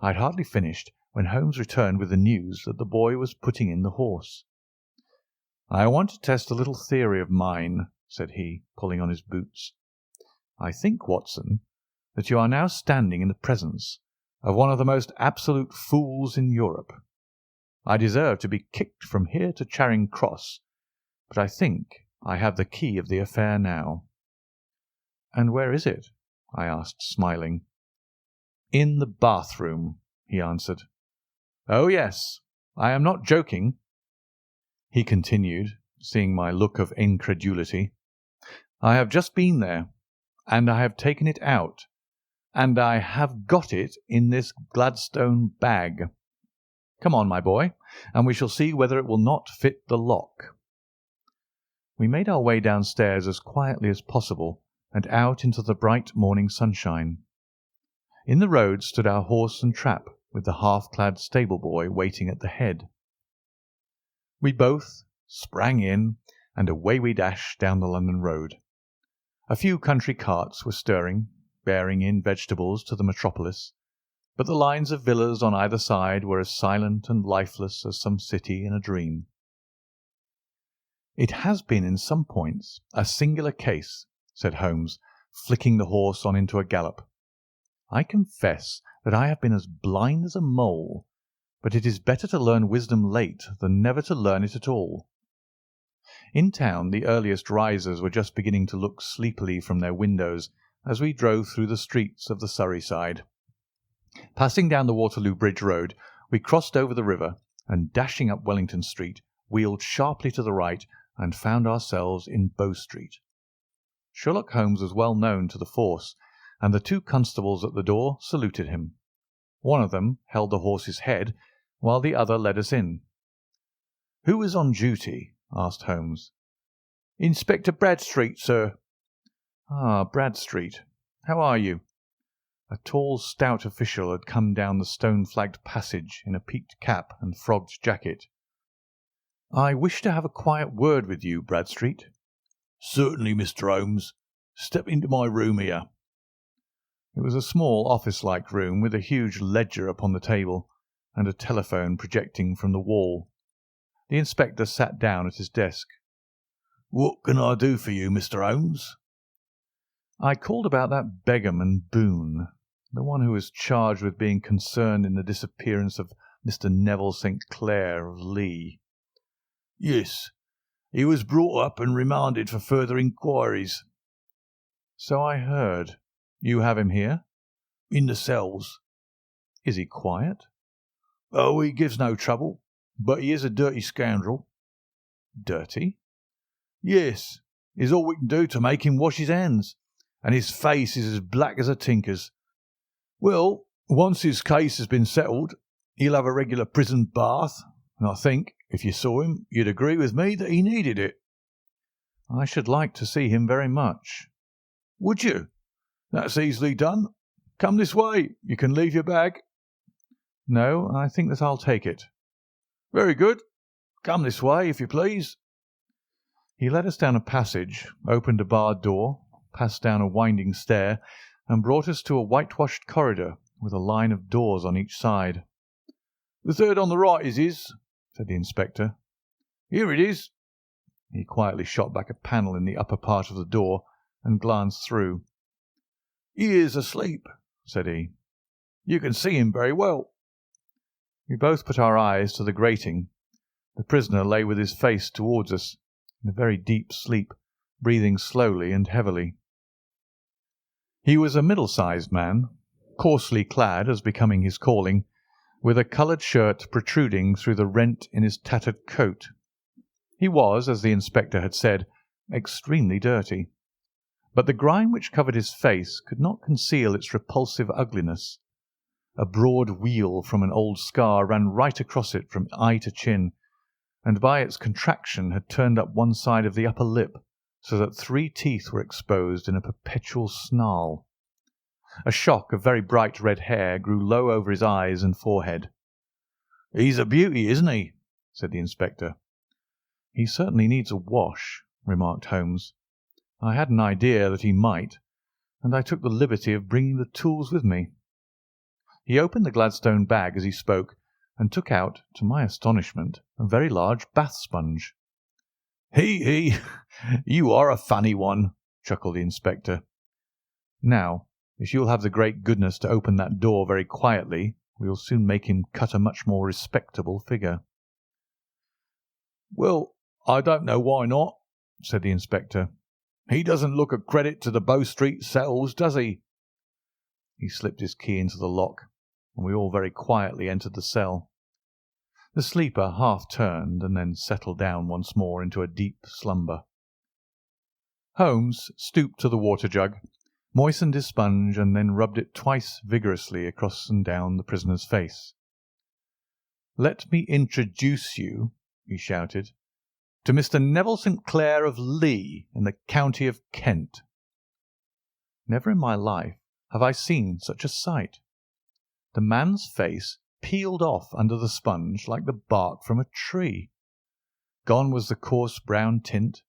I had hardly finished when Holmes returned with the news that the boy was putting in the horse. "I want to test a little theory of mine," said he, pulling on his boots. "I think, Watson, that you are now standing in the presence of one of the most absolute fools in Europe. I deserve to be kicked from here to Charing Cross, but I think I have the key of the affair now." "And where is it?" I asked, smiling. "In the bathroom," he answered. "Oh, yes, I am not joking," he continued, seeing my look of incredulity. "I have just been there, and I have taken it out, and I have got it in this Gladstone bag. Come on, my boy, and we shall see whether it will not fit the lock." We made our way downstairs as quietly as possible and out into the bright morning sunshine. In the road stood our horse and trap, with the half-clad stable-boy waiting at the head. We both sprang in, and away we dashed down the London road. A few country carts were stirring, bearing in vegetables to the metropolis, but the lines of villas on either side were as silent and lifeless as some city in a dream. "It has been in some points a singular case," said Holmes, flicking the horse on into a gallop. "I confess that I have been as blind as a mole, but it is better to learn wisdom late than never to learn it at all." In town the earliest risers were just beginning to look sleepily from their windows as we drove through the streets of the Surrey side. Passing down the Waterloo Bridge Road, we crossed over the river, and dashing up Wellington Street, wheeled sharply to the right and found ourselves in Bow Street. Sherlock Holmes was well known to the force, and the two constables at the door saluted him. One of them held the horse's head, while the other led us in. "Who is on duty?" asked Holmes. "Inspector Bradstreet, sir." "Ah, Bradstreet. How are you?" A tall, stout official had come down the stone-flagged passage in a peaked cap and frogged jacket. "I wish to have a quiet word with you, Bradstreet." "Certainly, Mr. Holmes. Step into my room here." It was a small office-like room with a huge ledger upon the table and a telephone projecting from the wall. The inspector sat down at his desk. "What can I do for you, Mr. Holmes?" I called about that beggarman Boone, the one who was charged with being concerned in the disappearance of Mr. Neville St. Clair of Lee." "Yes, he was brought up and remanded for further inquiries." "So I heard. You have him here?" "In the cells." "Is he quiet?" "Oh, he gives no trouble, but he is a dirty scoundrel." "Dirty?" "Yes, it's all we can do to make him wash his hands, and his face is as black as a tinker's. Well, once his case has been settled, he'll have a regular prison bath, and I think, if you saw him, you'd agree with me that he needed it." "I should like to see him very much." "Would you? That's easily done. Come this way. You can leave your bag." "No, I think that I'll take it." "Very good. Come this way, if you please." He led us down a passage, opened a barred door, passed down a winding stair, and brought us to a whitewashed corridor with a line of doors on each side. "The third on the right is his," said the inspector. "Here it is." He quietly shot back a panel in the upper part of the door and glanced through. "He is asleep," said he. "You can see him very well." We both put our eyes to the grating. The prisoner lay with his face towards us, in a very deep sleep, breathing slowly and heavily. He was a middle-sized man, coarsely clad as becoming his calling, with a coloured shirt protruding through the rent in his tattered coat. He was, as the inspector had said, extremely dirty, but the grime which covered his face could not conceal its repulsive ugliness. A broad weal from an old scar ran right across it from eye to chin, and by its contraction had turned up one side of the upper lip, so that 3 teeth were exposed in a perpetual snarl. A shock of very bright red hair grew low over his eyes and forehead. "He's a beauty, isn't he?" said the inspector. "He certainly needs a wash," remarked Holmes. "I had an idea that he might, and I took the liberty of bringing the tools with me." He opened the Gladstone bag as he spoke, and took out, to my astonishment, a very large bath sponge. "He! You are a funny one," chuckled the inspector. "Now, if you'll have the great goodness to open that door very quietly, we will soon make him cut a much more respectable figure." "Well, I don't know why not," said the inspector. "He doesn't look a credit to the Bow Street cells, does he?" He slipped his key into the lock, and we all very quietly entered the cell. The sleeper half turned and then settled down once more into a deep slumber. Holmes stooped to the water jug, moistened his sponge, and then rubbed it twice vigorously across and down the prisoner's face. "Let me introduce you," he shouted, "to Mr. Neville St. Clair of Lee, in the county of Kent." Never in my life have I seen such a sight. The man's face peeled off under the sponge like the bark from a tree. Gone was the coarse brown tint.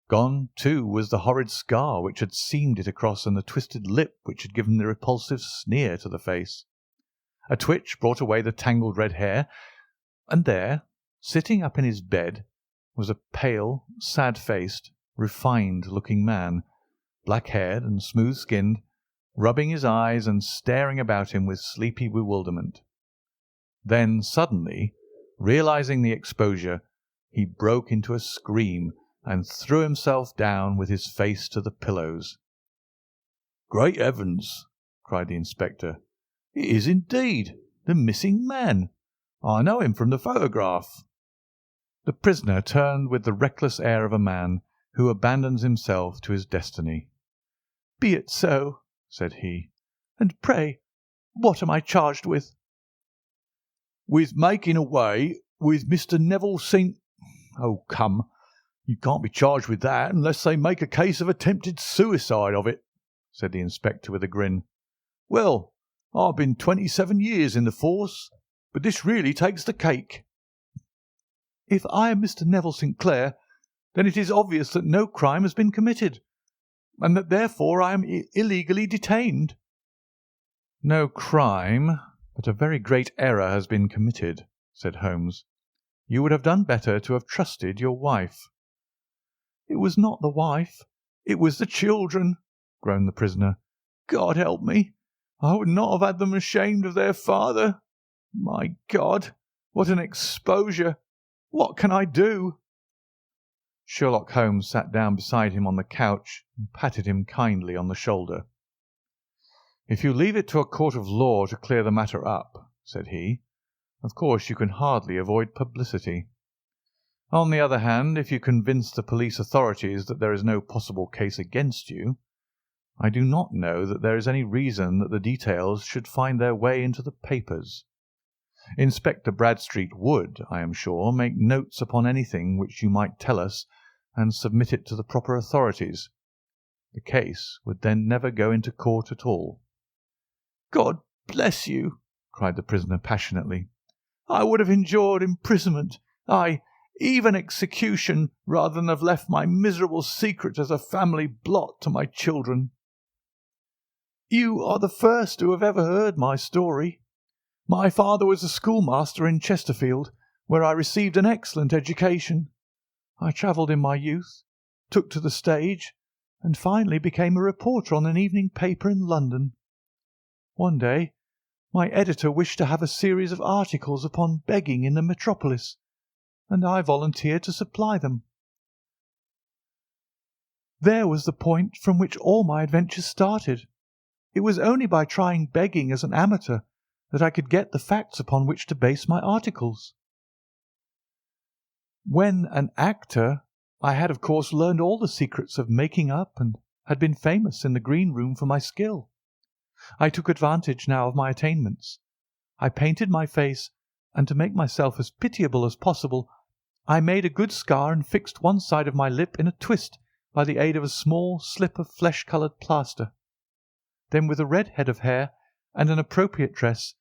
Gone, too, was the horrid scar which had seamed it across and the twisted lip which had given the repulsive sneer to the face. A twitch brought away the tangled red hair, and there, sitting up in his bed, was a pale, sad-faced, refined-looking man, black-haired and smooth-skinned, rubbing his eyes and staring about him with sleepy bewilderment. Then suddenly, realizing the exposure, he broke into a scream and threw himself down with his face to the pillows. "Great heavens!" cried the inspector. "It is indeed the missing man. I know him from the photograph." The prisoner turned with the reckless air of a man who abandons himself to his destiny. "Be it so," said he. "And pray, what am I charged with?" "With making away with Mr. Neville St. Oh, come, you can't be charged with that unless they make a case of attempted suicide of it," said the inspector with a grin. "Well, I've been 27 years in the force, but this really takes the cake." "If I am Mr. Neville St. Clair, then it is obvious that no crime has been committed, and that therefore I am illegally detained." "No crime, but a very great error has been committed," said Holmes. "You would have done better to have trusted your wife." "It was not the wife, it was the children," groaned the prisoner. "God help me! I would not have had them ashamed of their father. My God, what an exposure! What can I do?" Sherlock Holmes sat down beside him on the couch and patted him kindly on the shoulder. "If you leave it to a court of law to clear the matter up," said he, "of course you can hardly avoid publicity. On the other hand, if you convince the police authorities that there is no possible case against you, I do not know that there is any reason that the details should find their way into the papers. Inspector Bradstreet would, I am sure, make notes upon anything which you might tell us and submit it to the proper authorities. The case would then never go into court at all." "God bless you!" cried the prisoner passionately. "I would have endured imprisonment, ay, even execution, rather than have left my miserable secret as a family blot to my children. You are the first who have ever heard my story. My father was a schoolmaster in Chesterfield, where I received an excellent education. I travelled in my youth, took to the stage, and finally became a reporter on an evening paper in London. One day my editor wished to have a series of articles upon begging in the metropolis, and I volunteered to supply them. There was the point from which all my adventures started. It was only by trying begging as an amateur that I could get the facts upon which to base my articles. When an actor, I had of course learned all the secrets of making up and had been famous in the green room for my skill. I took advantage now of my attainments. I painted my face, and to make myself as pitiable as possible, I made a good scar and fixed one side of my lip in a twist by the aid of a small slip of flesh-coloured plaster. Then, with a red head of hair and an appropriate dress,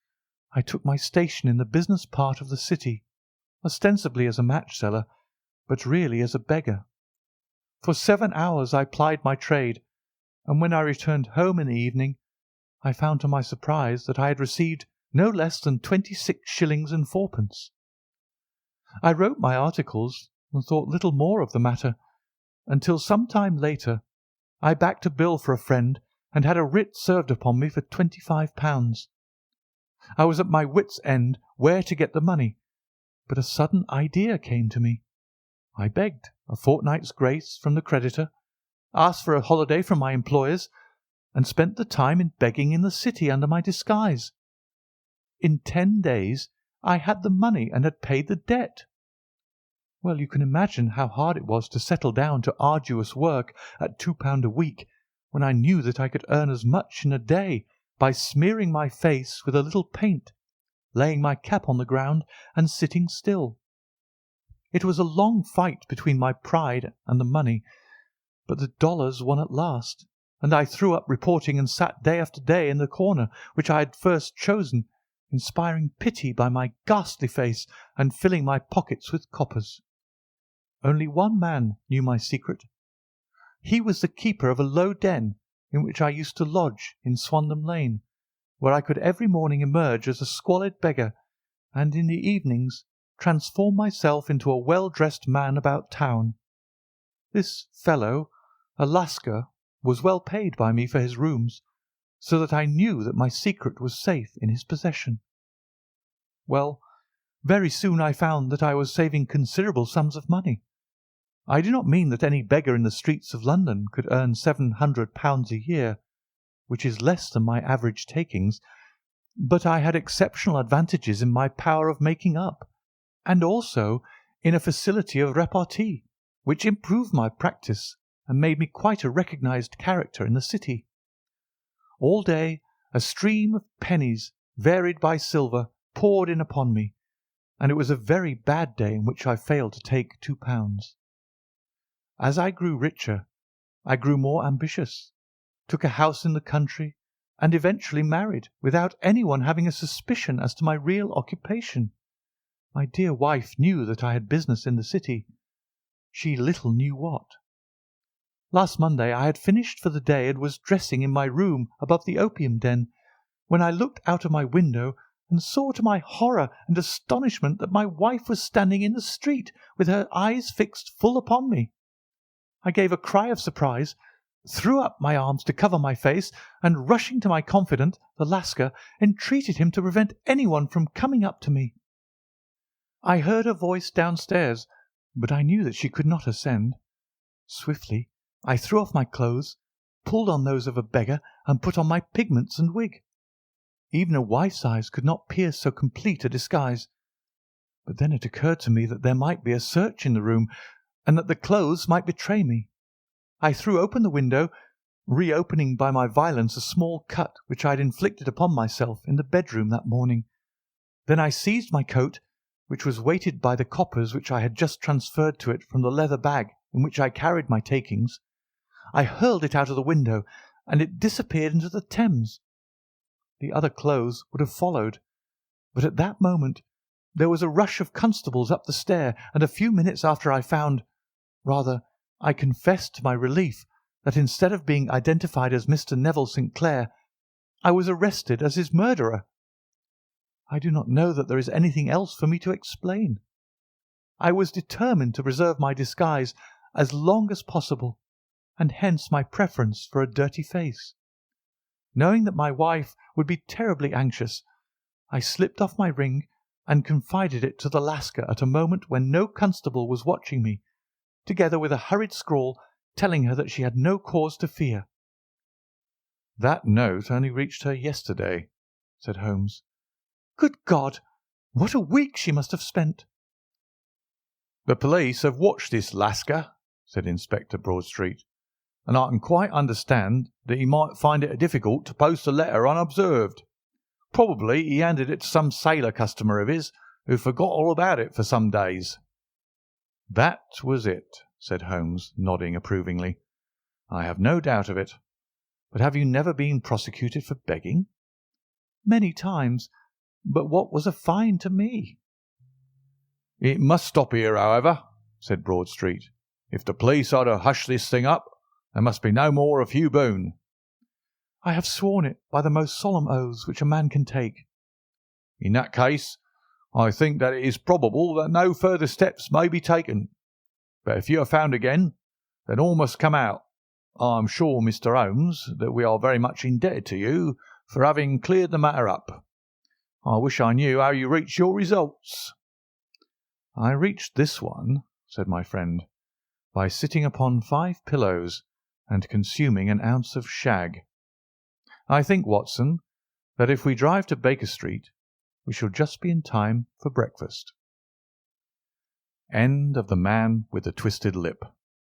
I took my station in the business part of the city, ostensibly as a match-seller, but really as a beggar. For 7 hours I plied my trade, and when I returned home in the evening, I found to my surprise that I had received no less than 26 shillings and fourpence. I wrote my articles and thought little more of the matter, until some time later I backed a bill for a friend and had a writ served upon me for £25. I was at my wits' end where to get the money, but a sudden idea came to me. I begged a fortnight's grace from the creditor, asked for a holiday from my employers, and spent the time in begging in the city under my disguise. In 10 days I had the money and had paid the debt. Well, you can imagine how hard it was to settle down to arduous work at £2 a week, when I knew that I could earn as much in a day by smearing my face with a little paint, laying my cap on the ground, and sitting still. It was a long fight between my pride and the money, but the dollars won at last, and I threw up reporting and sat day after day in the corner which I had first chosen, inspiring pity by my ghastly face and filling my pockets with coppers. Only one man knew my secret. He was the keeper of a low den in which I used to lodge in Swandam Lane, where I could every morning emerge as a squalid beggar, and in the evenings transform myself into a well-dressed man about town. This fellow, a Lascar, was well paid by me for his rooms, so that I knew that my secret was safe in his possession. Well, very soon I found that I was saving considerable sums of money. I do not mean that any beggar in the streets of London could earn £700 a year, which is less than my average takings, but I had exceptional advantages in my power of making up, and also in a facility of repartee, which improved my practice and made me quite a recognized character in the city. All day a stream of pennies, varied by silver, poured in upon me, and it was a very bad day in which I failed to take £2. As I grew richer, I grew more ambitious, took a house in the country, and eventually married without anyone having a suspicion as to my real occupation. My dear wife knew that I had business in the city. She little knew what. Last Monday I had finished for the day and was dressing in my room above the opium den, when I looked out of my window and saw to my horror and astonishment that my wife was standing in the street with her eyes fixed full upon me. I gave a cry of surprise, threw up my arms to cover my face, and rushing to my confidant, the Lascar, entreated him to prevent anyone from coming up to me. I heard her voice downstairs, but I knew that she could not ascend. Swiftly I threw off my clothes, pulled on those of a beggar, and put on my pigments and wig. Even a wife's eyes could not pierce so complete a disguise. But then it occurred to me that there might be a search in the room, and that the clothes might betray me. I threw open the window, reopening by my violence a small cut which I had inflicted upon myself in the bedroom that morning. Then I seized my coat, which was weighted by the coppers which I had just transferred to it from the leather bag in which I carried my takings. I hurled it out of the window, and it disappeared into the Thames. The other clothes would have followed, but at that moment there was a rush of constables up the stair, and a few minutes after I confessed to my relief that instead of being identified as Mr. Neville St. Clair, I was arrested as his murderer. I do not know that there is anything else for me to explain. I was determined to preserve my disguise as long as possible, and hence my preference for a dirty face. Knowing that my wife would be terribly anxious, I slipped off my ring and confided it to the Lascar at a moment when no constable was watching me, together with a hurried scrawl telling her that she had no cause to fear. "That note only reached her yesterday," said Holmes. "Good God! What a week she must have spent!" "The police have watched this Lascar," said Inspector Broadstreet, "and I can quite understand that he might find it difficult to post a letter unobserved. Probably he handed it to some sailor customer of his who forgot all about it for some days." "That was it," said Holmes, nodding approvingly. "I have no doubt of it. But have you never been prosecuted for begging?" "Many times. But what was a fine to me?" "It must stop here, however," said Broadstreet. "If the police are to hush this thing up, there must be no more of Hugh Boone." "I have sworn it by the most solemn oaths which a man can take." "In that case, I think that it is probable that no further steps may be taken. But if you are found again, then all must come out. I am sure, Mr. Holmes, that we are very much indebted to you for having cleared the matter up. I wish I knew how you reached your results." "I reached this one," said my friend, "by sitting upon 5 pillows and consuming an ounce of shag. I think, Watson, that if we drive to Baker Street, we shall just be in time for breakfast." End of The Man with the Twisted Lip.